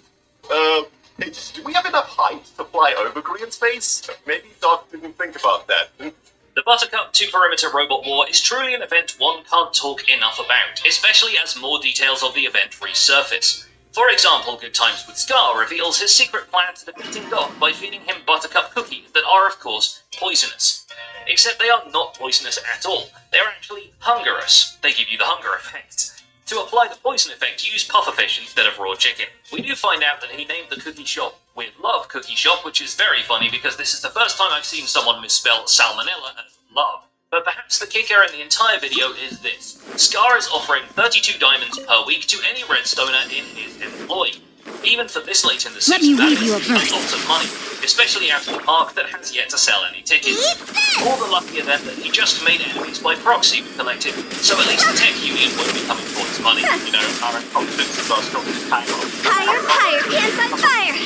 Do we have enough height to fly over Green Space? Maybe Doc didn't think about that. The Buttercup 2 Perimeter Robot War is truly an event one can't talk enough about, especially as more details of the event resurface. For example, Good Times with Scar reveals his secret plan to defeating Doc by feeding him Buttercup cookies that are, of course, poisonous. Except they are not poisonous at all. They're actually hungerous. They give you the hunger effect. To apply the poison effect, use pufferfish instead of raw chicken. We do find out that he named the cookie shop With Love Cookie Shop, which is very funny because this is the first time I've seen someone misspell salmonella as love. But perhaps the kicker in the entire video is this. Scar is offering 32 diamonds per week to any redstoner in his employ. Even for this late in the season, that is a lot of money, especially out of the park that has yet to sell any tickets. All the luckier then that he just made enemies by proxy with Collective, so at least the tech union won't be coming for his money. You know, our confidence is our strongest power. Higher, higher, pants on fire!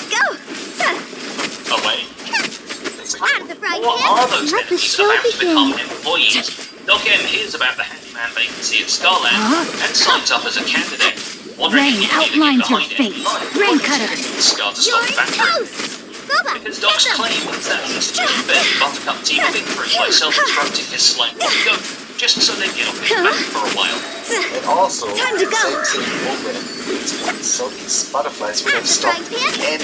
Go! Away. Out of the front! right What here. are those Let the enemies show about to become begin. employees? Doc M hears about the handyman vacancy at Scarland and signs up as a candidate. Wondering Rain if he can outlines get your behind fate. any line Rain projects cutter. against the Scar to You're stop the factory. toast. Boba, Because Doc's get them. claim is that he's to defend Buttercup team victory by self-destructing his slime goat, just so they get off his back for a while. And also, Time to go. so these butterflies would have stopped anyway.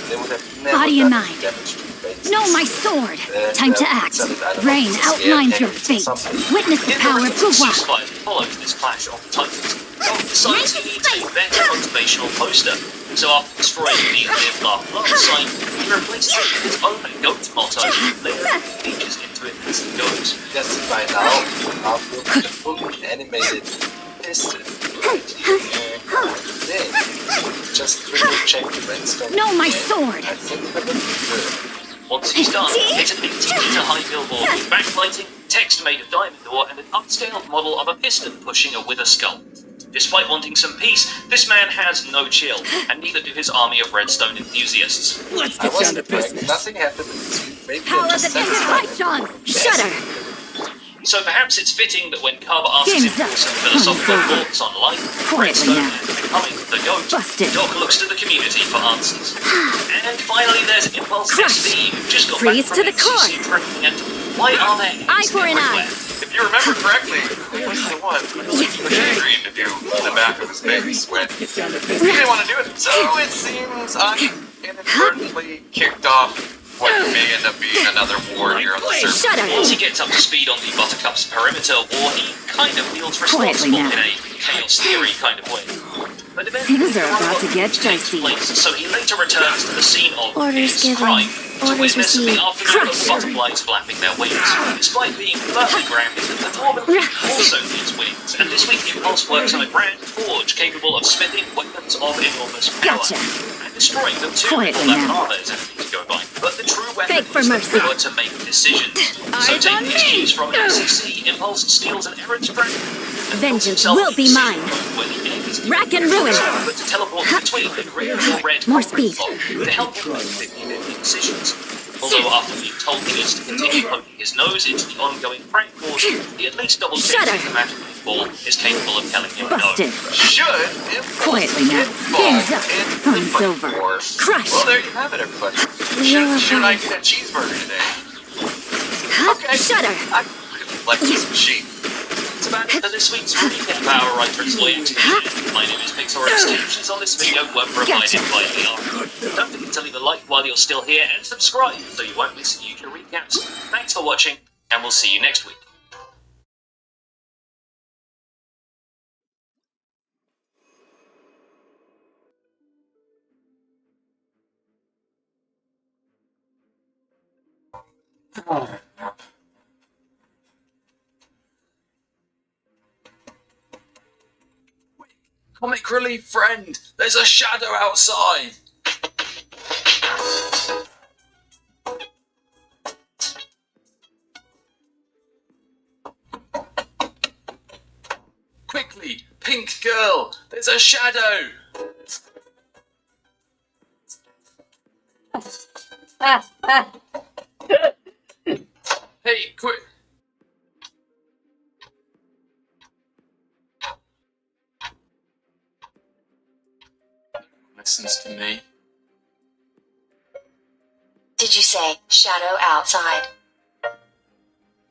They would have never Body and done mind. damage to the base. No, my sword. Time to act. Rain outlines your fate. Witness the In the power of recent Guwa. ceasefire that follows this clash of titans, Doc decides he needs a better motivational poster. So after destroying the Live, Laugh, Love sign, he replaces it with his own goat motto, layering features into it as it goes. Yes, by now, I'll build a fully animated piston right here. And then, just triple check the redstone. No, my again. sword. I think that would be good. Once he's done, it's an 80-meter high billboard with backlighting, text made of diamond ore, and an upscaled model of a piston pushing a wither skull. Despite wanting some peace, this man has no chill, and neither do his army of redstone enthusiasts. Let's I get down wasn't to correct. business. Nothing happened this week. Maybe Power I of just the said Desert Python. Shudder. So perhaps it's fitting that when Cub asks him Game's for up. some philosophical Game's over. thoughts on life, Quietly redstone, now. and becoming the goat, Busted. Doc looks to the community for answers. And finally there's Impulse Crush. SV, who just got Freeze back from to the NCC core. training, and why are there Eye eggs for an eye. everywhere? If you remember correctly, who was the one pushing Green to do the back of his base when Get down to he business. didn't want to do it? So it seems I inadvertently kicked off what may end up being another war here on the surface. Shudder. Once he gets up to speed on the Buttercup's perimeter war, he kind of feels Quietly responsible now. in a chaos theory kind of way. But eventually Things are the about to get takes dicey. place, so he later returns to the scene of Orders his given. crime to Orders witness the received. afternoon of the Crush. butterflies flapping their wings. Despite being firmly grounded, the Dwarven also needs wings, and this week Impulse works on a grand forge capable of smithing weapons of enormous power. Gotcha. And destroying them too Quietly before that now. lava is anything to go by. But the true weapon Beg for is mercy. the power to make decisions. So Eyes on taking his me. cues from NCC, Impulse steals an errant dragon. and Vengeance builds himself will a be secret mine. mode where the egg is Rack and ruin. but to teleport between the green or red More concrete speed. block to help him make 50-50 decisions. Although after being told he is to continue poking his nose into the ongoing prank wars, he at least double checks Shudder. that the magic ball is capable of telling him Busted. no. Should Impulse Quietly now. get Game's involved up. in the Fun's fight over. war? Crush. Well, there you have it, everybody. Should I get a cheeseburger today? Okay. Shudder. I really like this machine. It's about it for this week's Recap Power Writer Exploit. My name is PixelRx. Captions on this video were provided by AR. Don't forget to leave a like while you're still here and subscribe so you won't miss future recaps. Thanks for watching, and we'll see you next week. Comic relief friend, there's a shadow outside. Quickly, pink girl, there's a shadow. Hey, quick. Listens to me. Did you say shadow outside?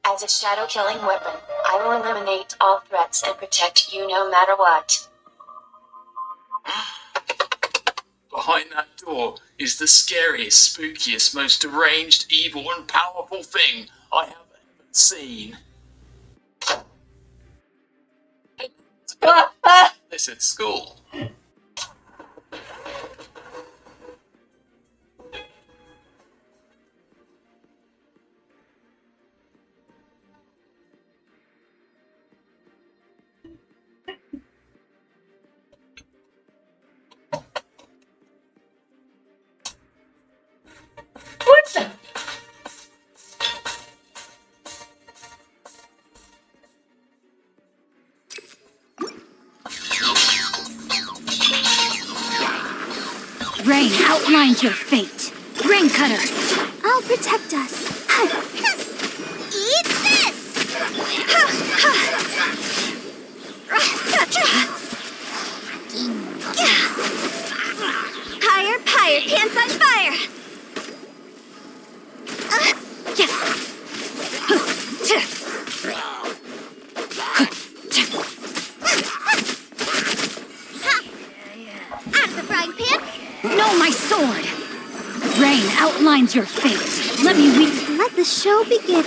As a shadow killing weapon, I will eliminate all threats and protect you no matter what. Behind that door is the scariest, spookiest, most deranged, evil, and powerful thing I have ever seen. This at school. What the? Rain outlines your fate. Rain cutter. I'll protect us. Eat this! Higher, higher, pants on fire! Out of the frying pan! No, my sword! Rain outlines your fate. Let me weep. Let the show begin.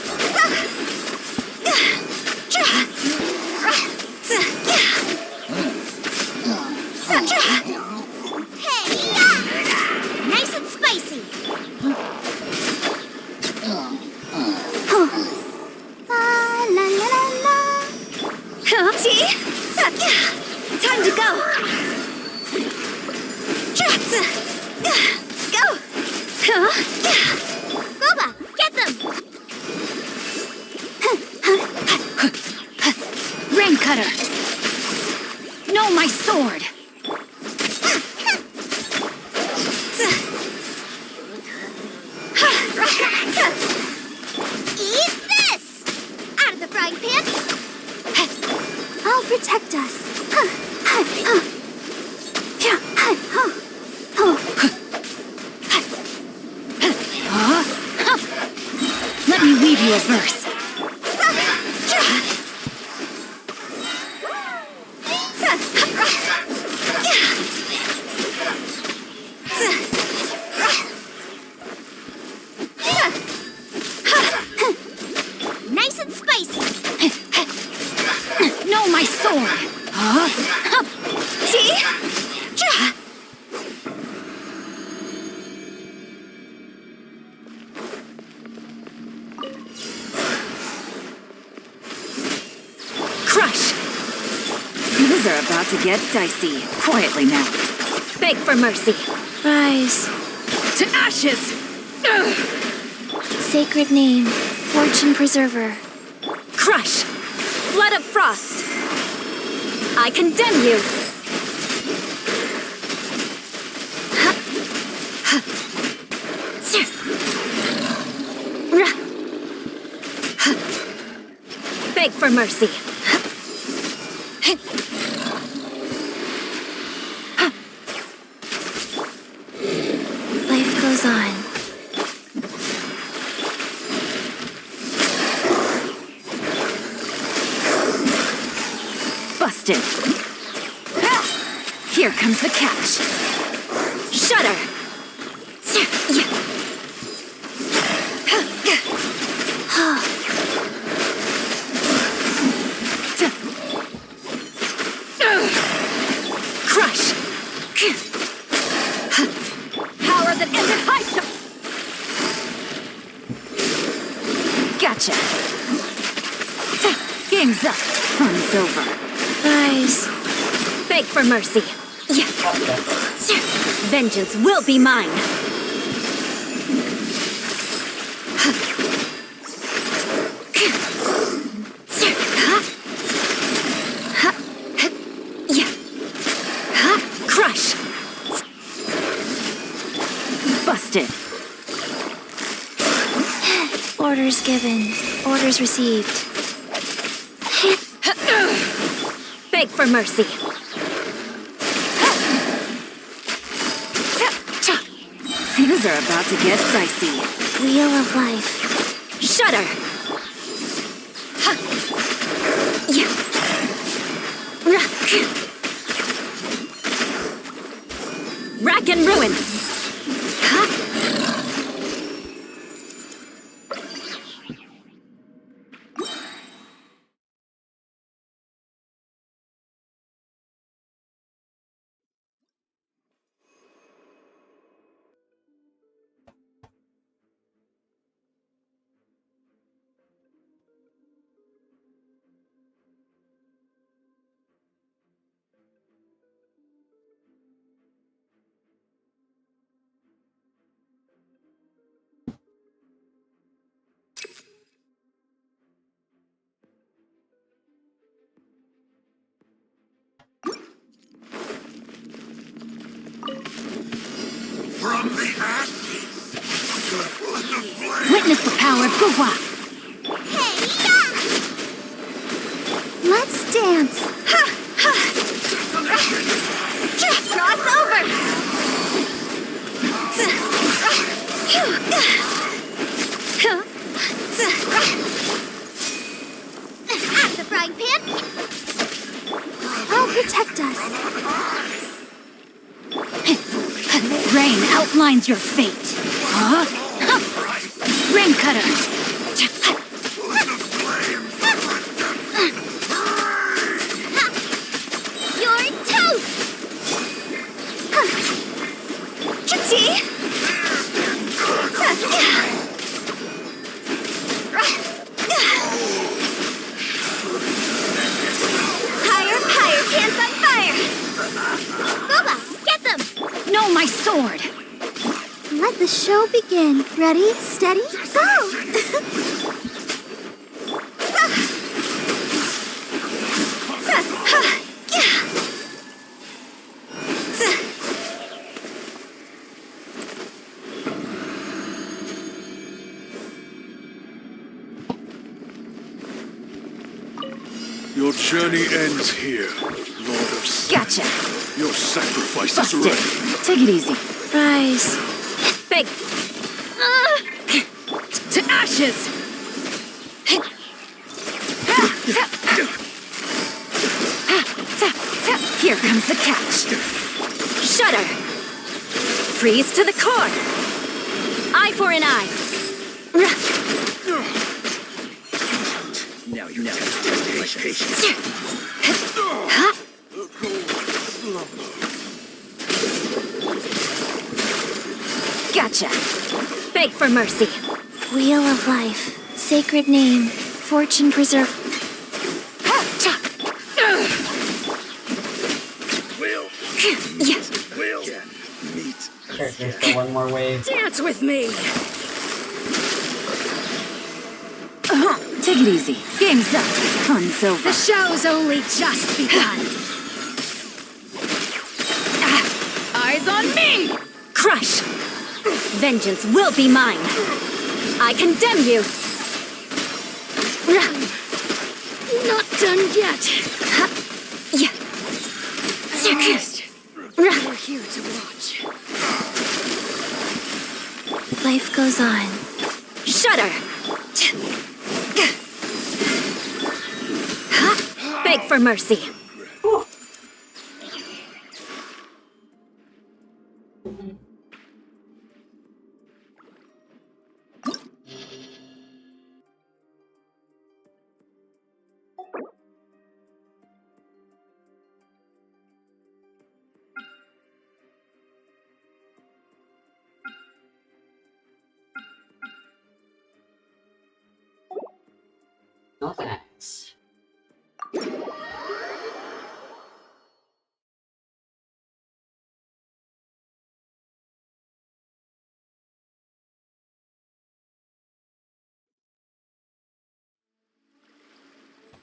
Hey, nice and spicy. La la la la la. See? Time to go. Go. Boba, get them. Rain cutter! No, my sword! Eat this! Out of the frying pan! I'll protect us. Let me weave you a verse. Nice and spicy. No, my sword! See? Crush! Things are about to get dicey. Quietly now. Beg for mercy. Rise. To ashes! Ugh. Sacred name, fortune preserver. Crush! Blood of frost! I condemn you! Beg for mercy. Life goes on. Busted. Here comes the catch. Shudder. Crush. Power that ended high. Gotcha. Game's up. Fun's over. Rise. Beg for mercy. Vengeance will be mine. Crush. Busted. Orders given. Orders received. Beg for mercy. Things are about to get dicey. Wheel of life. Shudder. Rack and ruin. From the ashes, Witness the power of Gua. Let's dance. Cross over. At the frying pan. I'll protect us. Rain outlines your fate. Huh? Rain cutter. You're toast. Kitty. Higher, pants on fire. Boba, get them. No, my sword. Let the show begin. Ready, steady, go! Your journey ends here, Lord of Sin. Gotcha. Your sacrifice is Busted. ready. Take it easy. Rise. Big. To ashes. Here comes the catch. Shudder. Freeze to the core. Eye for an eye. Now you test my patience. Gotcha. Beg for mercy. Wheel of life. Sacred name. Fortune preserve. We'll meet. Sure, there's still one more wave. Dance with me. Take it easy. Game's up. Fun's over. The show's only just begun. Eyes on me! Crush! Vengeance will be mine. I condemn you. Not done yet. We're here to watch. Life goes on. Shudder! Beg for mercy. No thanks.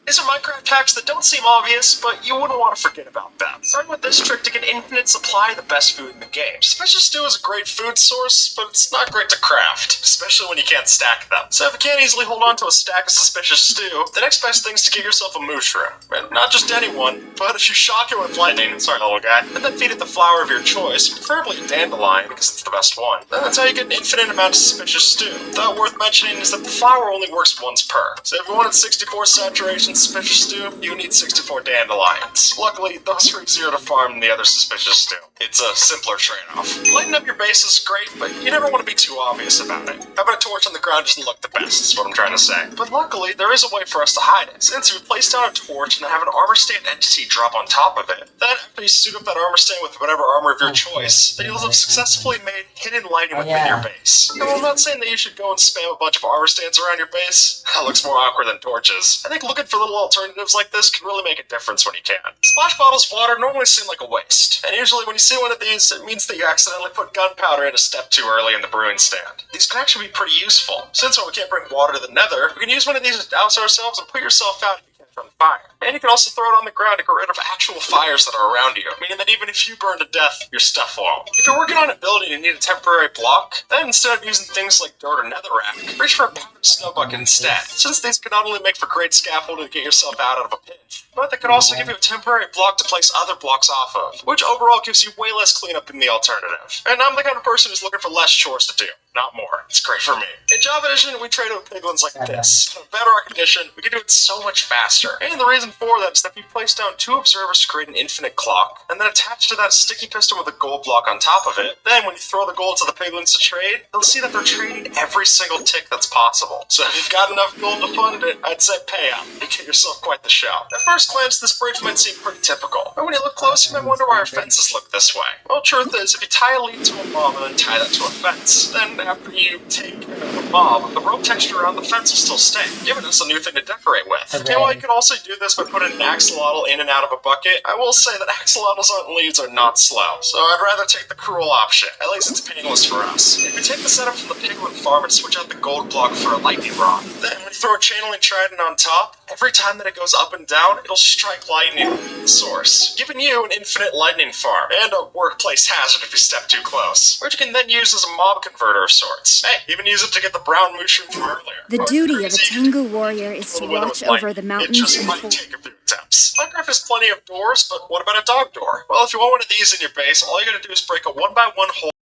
These are Minecraft hacks that don't seem obvious, but you wouldn't want to forget about them. Starting with this trick to get infinite supply of the best food in the game. Suspicious stew is a great food source, but it's not great to craft, especially when you can't stack them. So if you can't easily hold on to a stack of suspicious stew, the next best thing is to get yourself a mushroom. And not just anyone, but if you shock it with lightning, sorry little guy, and then feed it the flower of your choice, preferably a dandelion because it's the best one. Then that's how you get an infinite amount of suspicious stew. Though worth mentioning is that the flower only works once per. So if you wanted 64 saturation suspicious stew, you need 64 dandelions. Luckily, those are easier to farm than the other suspicious stew. It's a simpler trade-off. Lighting up your base is great, but you never want to be too obvious about it. Having a torch on the ground doesn't look the best, is what I'm trying to say. But luckily, there is a way for us to hide it. Since we place down a torch and then have an armor stand entity drop on top of it, then after you suit up that armor stand with whatever armor of your choice, then you'll have successfully made hidden lighting within your base. Now, I'm not saying that you should go and spam a bunch of armor stands around your base. That looks more awkward than torches. I think looking for little alternatives like this can really make a difference when you can. Splash bottles of water normally seem like a waste, and usually when you see one of these, it means that you accidentally put gunpowder in a step too early in the brewing stand. These can actually be pretty useful. Since when we can't bring water to the nether, we can use one of these to douse ourselves and put yourself out if you can't from the fire. And you can also throw it on the ground to get rid of actual fires that are around you, meaning that even if you burn to death, your stuff won't. If you're working on a building and you need a temporary block, then instead of using things like dirt or netherrack, reach for a powdered snow bucket instead, since these can not only make for great scaffolding to get yourself out of a pinch, but they can also give you a temporary block to place other blocks off of, which overall gives you way less cleanup than the alternative. And I'm the kind of person who's looking for less chores to do, not more. It's great for me. In Java Edition, we trade with piglins like this. In Bedrock Edition, we can do it so much faster. And the reason for that is that we place down 2 observers to create an infinite clock, and then attach to that a sticky piston with a gold block on top of it. Then when you throw the gold to the piglins to trade, they'll see that they're trading every single tick that's possible. So if you've got enough gold to fund it, I'd say pay up. You get yourself quite the show. At first glance, this bridge might seem pretty typical, but when you look close, you might wonder why our fences look this way. Well, truth is, if you tie a lead to a mob and then tie that to a fence, then after you take care of the mob, the rope texture around the fence will still stay, giving us a new thing to decorate with. And while you can also do this by putting an axolotl in and out of a bucket, I will say that axolotls on leads are not slow, so I'd rather take the cruel option. At least it's painless for us. If we take the setup from the piglin farm and switch out the gold block for a lightning rod, then when you throw a channeling trident on top, every time that it goes up and down, it'll strike lightning at the source, giving you an infinite lightning farm, and a workplace hazard if you step too close, which you can then use as a mob converter of sorts. Hey, even use it to get the brown mushroom from earlier. The duty of a Tengu warrior is to watch over the mountains It just and might the take a few attempts. Minecraft has plenty of doors, but what about a dog door? Well, if you want one of these in your base, all you gotta do is break a 1x1 hole